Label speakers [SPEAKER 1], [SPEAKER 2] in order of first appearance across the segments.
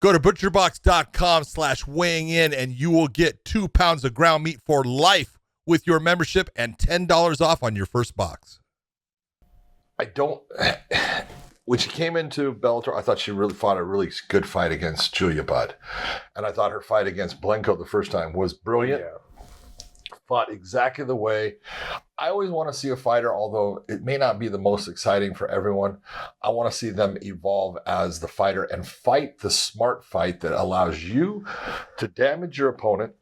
[SPEAKER 1] Go to butcherbox.com/weighing in and you will get 2 pounds of ground meat for life with your membership and $10 off on your first box.
[SPEAKER 2] When she came into Bellator, I thought she really fought a really good fight against Julia Budd. And I thought her fight against Blenko the first time was brilliant.
[SPEAKER 3] Yeah.
[SPEAKER 2] Fought exactly the way. I always want to see a fighter, although it may not be the most exciting for everyone, I want to see them evolve as the fighter and fight the smart fight that allows you to damage your opponent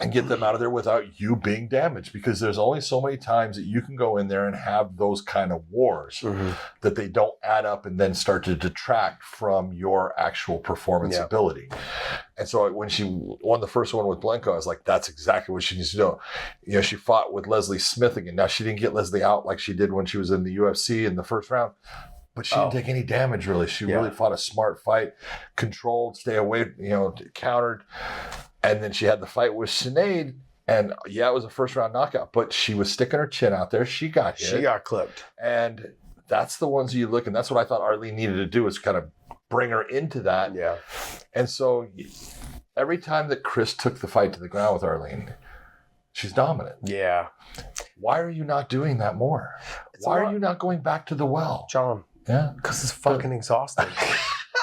[SPEAKER 2] and get them out of there without you being damaged. Because there's only so many times that you can go in there and have those kind of wars that they don't add up and then start to detract from your actual performance ability. And so when she won the first one with Blenko, I was like, that's exactly what she needs to do. You know, she fought with Leslie Smith again. Now, she didn't get Leslie out like she did when she was in the UFC in the first round, but she didn't take any damage, really. She really fought a smart fight, controlled, stay away, countered. And then she had the fight with Sinead, and it was a first-round knockout, but she was sticking her chin out there. She got hit.
[SPEAKER 3] She got clipped.
[SPEAKER 2] And that's the ones you look, and that's what I thought Arlene needed to do, is kind of bring her into that.
[SPEAKER 3] Yeah.
[SPEAKER 2] And so every time that Cris took the fight to the ground with Arlene, she's dominant.
[SPEAKER 3] Yeah.
[SPEAKER 2] Why are you not doing that more? Why are you not going back to the well?
[SPEAKER 3] John.
[SPEAKER 2] Yeah.
[SPEAKER 3] Because it's fucking exhausting.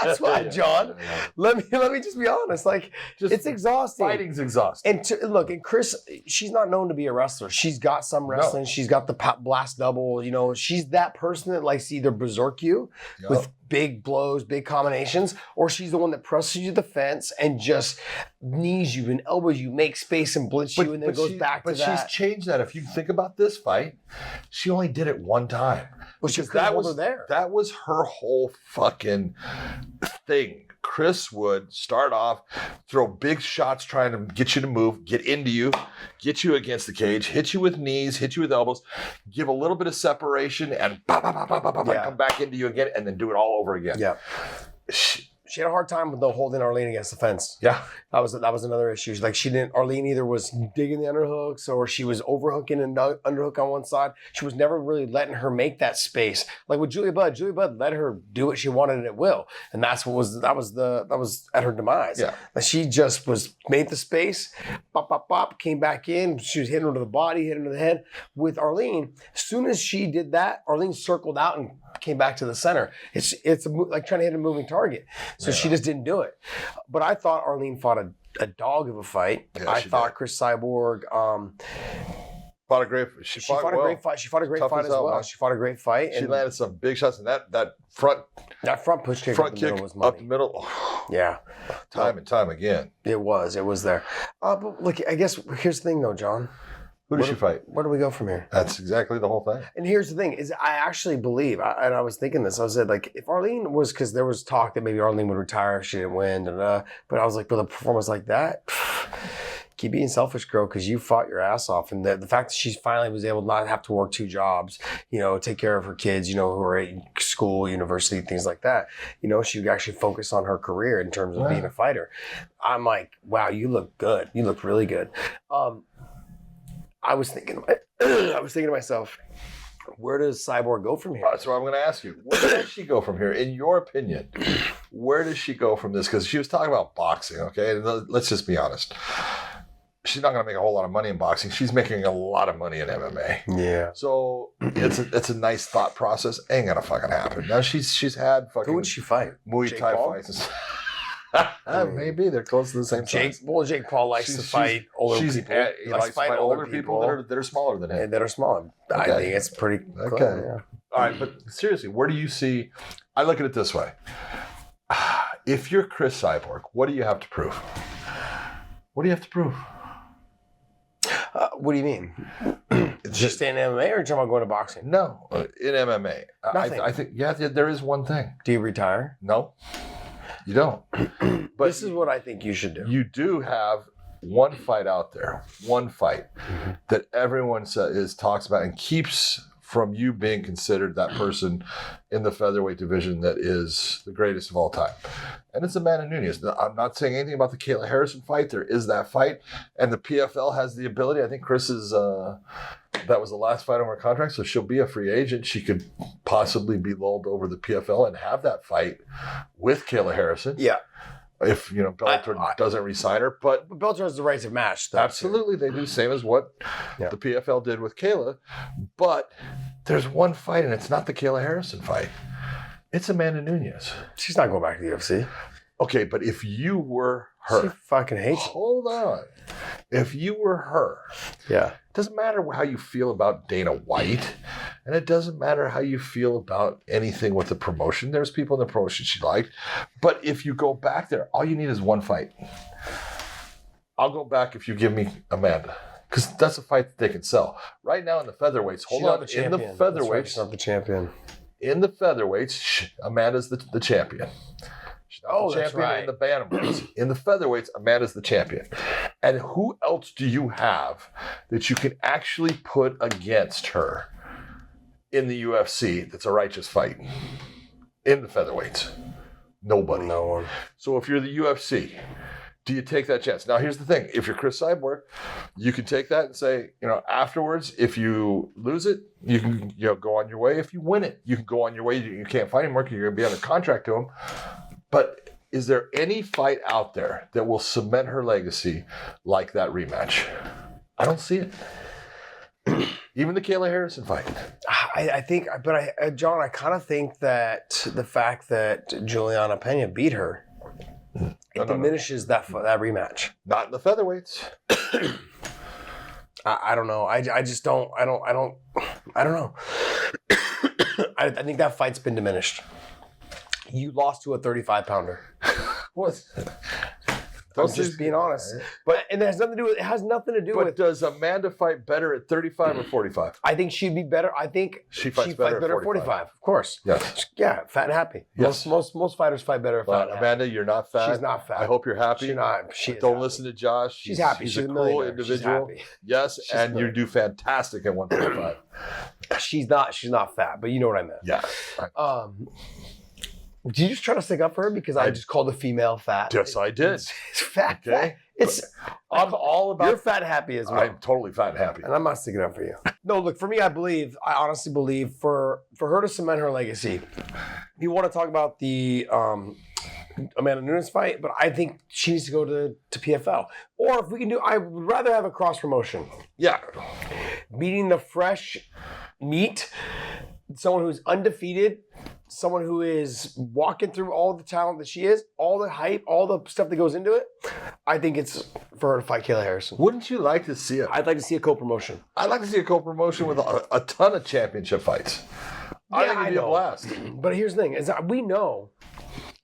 [SPEAKER 3] That's why, John. Let me just be honest. Like, it's exhausting.
[SPEAKER 2] Fighting's exhausting.
[SPEAKER 3] And Cris, she's not known to be a wrestler. She's got some wrestling. No. She's got the blast double. She's that person that likes to either berserk you with big blows, big combinations, or she's the one that presses you to the fence and just knees you and elbows you, makes space and blitz you, and then goes back to that.
[SPEAKER 2] But she's changed that. If you think about this fight, she only did it one time.
[SPEAKER 3] Well, that was there.
[SPEAKER 2] That was her whole fucking thing. Cris would start off, throw big shots trying to get you to move, get into you, get you against the cage, hit you with knees, hit you with elbows, give a little bit of separation, and come back into you again, and then do it all over again.
[SPEAKER 3] Yeah. She had a hard time with holding Arlene against the fence.
[SPEAKER 2] Yeah.
[SPEAKER 3] That was another issue. Like Arlene either was digging the underhooks or she was overhooking and underhook on one side. She was never really letting her make that space. Like with Julia Budd let her do what she wanted at will. And that was at her demise.
[SPEAKER 2] Yeah.
[SPEAKER 3] Like she just made the space, came back in. She was hitting her to the body, hitting her to the head. With Arlene, as soon as she did that, Arlene circled out and came back to the center. It's like trying to hit a moving target. So she just didn't do it. But I thought Arlene fought a dog of a fight.
[SPEAKER 2] Yeah,
[SPEAKER 3] I thought Cris Cyborg
[SPEAKER 2] fought a great fight. She fought a great fight.
[SPEAKER 3] She fought a great fight as well. She fought a great fight.
[SPEAKER 2] She landed some big shots, and that front
[SPEAKER 3] push kick up the middle.
[SPEAKER 2] Oh,
[SPEAKER 3] yeah.
[SPEAKER 2] Time and time again.
[SPEAKER 3] It was there. But look, I guess here's the thing though, John.
[SPEAKER 2] Who did she fight?
[SPEAKER 3] Where do we go from here?
[SPEAKER 2] That's exactly the whole thing.
[SPEAKER 3] And here's the thing: is I actually believe, and I was thinking this. I said, like, if Arlene was, because there was talk that maybe Arlene would retire if she didn't win, but I was like, with a performance like that, keep being selfish, girl, because you fought your ass off, and the fact that she finally was able to not have to work 2 jobs, take care of her kids, who are at school, university, things like that. She could actually focus on her career in terms of being a fighter. I'm like, wow, you look good. You look really good. I was thinking to myself, where does Cyborg go from here?
[SPEAKER 2] That's what I'm going to ask you. Where does she go from here? In your opinion, where does she go from this? Because she was talking about boxing, okay? And let's just be honest. She's not going to make a whole lot of money in boxing. She's making a lot of money in MMA.
[SPEAKER 3] Yeah.
[SPEAKER 2] So it's a nice thought process. Ain't going to fucking happen. Now she's had fucking...
[SPEAKER 3] Who would she fight?
[SPEAKER 2] Muay Thai fights. Maybe they're close to the same size.
[SPEAKER 3] Jake Paul likes to fight older people.
[SPEAKER 2] He likes to fight older people that are smaller than him.
[SPEAKER 3] And that are smaller. Okay. I think it's pretty
[SPEAKER 2] okay.
[SPEAKER 3] Cool, yeah.
[SPEAKER 2] All right, but seriously, where do you see... I look at it this way. If you're Cris Cyborg, what do you have to prove? What do you have to prove?
[SPEAKER 3] What do you mean? Just in MMA, or are you talking about going to boxing?
[SPEAKER 2] No, in MMA.
[SPEAKER 3] Nothing.
[SPEAKER 2] I think, there is one thing.
[SPEAKER 3] Do you retire?
[SPEAKER 2] No, you don't. But
[SPEAKER 3] this is what I think you should do.
[SPEAKER 2] You do have one fight out there, that everyone talks about and keeps from you being considered that person in the featherweight division that is the greatest of all time. And it's Amanda Nunes. I'm not saying anything about the Kayla Harrison fight. There is that fight. And the PFL has the ability. I think Cris is, that was the last fight on her contract, so she'll be a free agent. She could possibly be lulled over the PFL and have that fight with Kayla Harrison.
[SPEAKER 3] Yeah.
[SPEAKER 2] if Bellator doesn't re-sign her. But
[SPEAKER 3] Bellator has the right to match.
[SPEAKER 2] Absolutely, they do the same as what the PFL did with Kayla. But there's one fight, and it's not the Kayla Harrison fight. It's Amanda Nunes.
[SPEAKER 3] She's not going back to the UFC.
[SPEAKER 2] Okay, but if you were her,
[SPEAKER 3] she fucking hates.
[SPEAKER 2] Hold on. If you were her, it doesn't matter how you feel about Dana White, and it doesn't matter how you feel about anything with the promotion. There's people in the promotion she liked, but if you go back there, all you need is one fight. I'll go back if you give me Amanda, because that's a fight that they can sell. Right now in the featherweights, in the featherweights,
[SPEAKER 3] she's not the champion.
[SPEAKER 2] In the featherweights, Amanda's the champion. She's not the champion in the bantamweights. In the featherweights, Amanda's the champion. And who else do you have that you can actually put against her in the UFC that's a righteous fight? In the featherweights? Nobody.
[SPEAKER 3] No one.
[SPEAKER 2] So if you're the UFC, do you take that chance? Now, here's the thing. If you're Cris Cyborg, you can take that and say, afterwards, if you lose it, you can go on your way. If you win it, you can go on your way. You can't fight anymore because you're going to be under contract to him. But is there any fight out there that will cement her legacy like that rematch? I don't see it. Even the Kayla Harrison fight.
[SPEAKER 3] I think, but John, I kind of think that the fact that Juliana Pena beat her, it diminishes that rematch.
[SPEAKER 2] Not in the featherweights.
[SPEAKER 3] I don't know. I just don't. I don't know. I think that fight's been diminished. You lost to a 35-pounder.
[SPEAKER 2] What?
[SPEAKER 3] I'm just being honest. And it has nothing to do with. It has nothing to do with.
[SPEAKER 2] But does Amanda fight better at 35 or 45?
[SPEAKER 3] I think she'd be better. I think
[SPEAKER 2] she fights better at 45.
[SPEAKER 3] Of course.
[SPEAKER 2] Yes.
[SPEAKER 3] Yeah, fat and happy.
[SPEAKER 2] Yes.
[SPEAKER 3] Most fighters fight better at fat and happy.
[SPEAKER 2] Amanda, you're not fat.
[SPEAKER 3] She's not fat.
[SPEAKER 2] I hope you're happy.
[SPEAKER 3] She's not.
[SPEAKER 2] Don't listen to Josh.
[SPEAKER 3] She's happy.
[SPEAKER 2] She's
[SPEAKER 3] a
[SPEAKER 2] cool individual.
[SPEAKER 3] She's happy.
[SPEAKER 2] Yes, and you do fantastic at 145.
[SPEAKER 3] She's not fat, but you know what I meant.
[SPEAKER 2] Yeah.
[SPEAKER 3] Did you just try to stick up for her because I just called a female fat?
[SPEAKER 2] Yes, I did.
[SPEAKER 3] It's fat.
[SPEAKER 2] Okay.
[SPEAKER 3] I'm all about. You're fat and happy as well.
[SPEAKER 2] I'm totally fat and happy,
[SPEAKER 3] and I'm not sticking up for you. No, look, for me, I honestly believe for her to cement her legacy. You want to talk about the Amanda Nunes fight, but I think she needs to go to PFL. Or if we can I would rather have a cross promotion.
[SPEAKER 2] Yeah.
[SPEAKER 3] Beating the fresh meat, someone who's undefeated, someone who is walking through all the talent that she is, all the hype, all the stuff that goes into it. I think it's for her to fight Kayla Harrison.
[SPEAKER 2] Wouldn't you like to see it?
[SPEAKER 3] I'd like to see a co-promotion.
[SPEAKER 2] I'd like to see a co-promotion with a ton of championship fights. I think it'd be a blast.
[SPEAKER 3] But here's the thing, is that we know,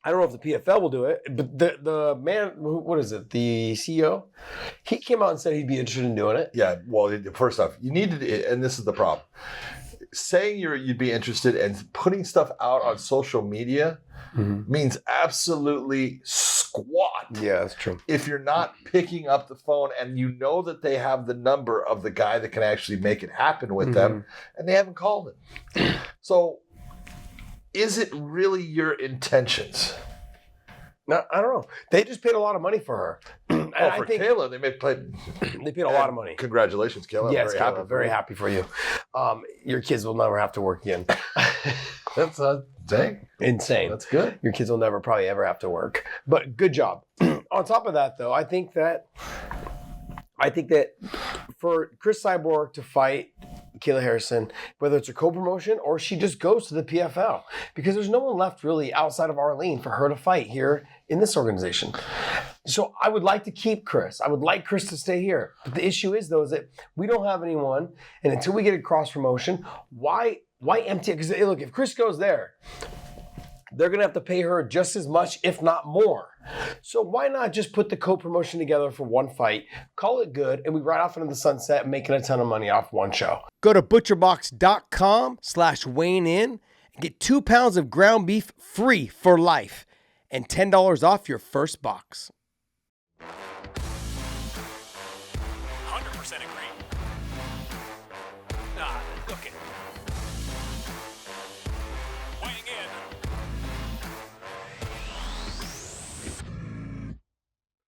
[SPEAKER 3] I don't know if the PFL will do it, but the man, what is it, the CEO? He came out and said he'd be interested in doing it.
[SPEAKER 2] Yeah, well, first off, you need to, and this is the problem. Saying you'd be interested and putting stuff out on social media means absolutely squat.
[SPEAKER 3] Yeah, that's true.
[SPEAKER 2] If you're not picking up the phone and you know that they have the number of the guy that can actually make it happen with them, and they haven't called him. So, is it really your intentions?
[SPEAKER 3] No, I don't know. They just paid a lot of money for her.
[SPEAKER 2] For Kayla, they
[SPEAKER 3] paid a lot of money.
[SPEAKER 2] Congratulations, Kayla.
[SPEAKER 3] Yes, very happy for you. Your kids will never have to work again.
[SPEAKER 2] That's dang.
[SPEAKER 3] Insane.
[SPEAKER 2] That's good.
[SPEAKER 3] Your kids will never probably ever have to work. But good job. On top of that, though, I think that for Cris Cyborg to fight Kayla Harrison, whether it's a co-promotion or she just goes to the PFL, because there's no one left really outside of Arlene for her to fight here in this organization. So I would like to keep Cris. I would like Cris to stay here. But the issue is, though, is that we don't have anyone, and until we get a cross-promotion, why empty it? Because look, if Cris goes there, they're going to have to pay her just as much, if not more. So why not just put the co-promotion together for one fight, call it good, and we ride off into the sunset making a ton of money off one show. Go to butcherbox.com/weighing in and get 2 pounds of ground beef free for life and $10 off your first box.
[SPEAKER 4] 100% agree.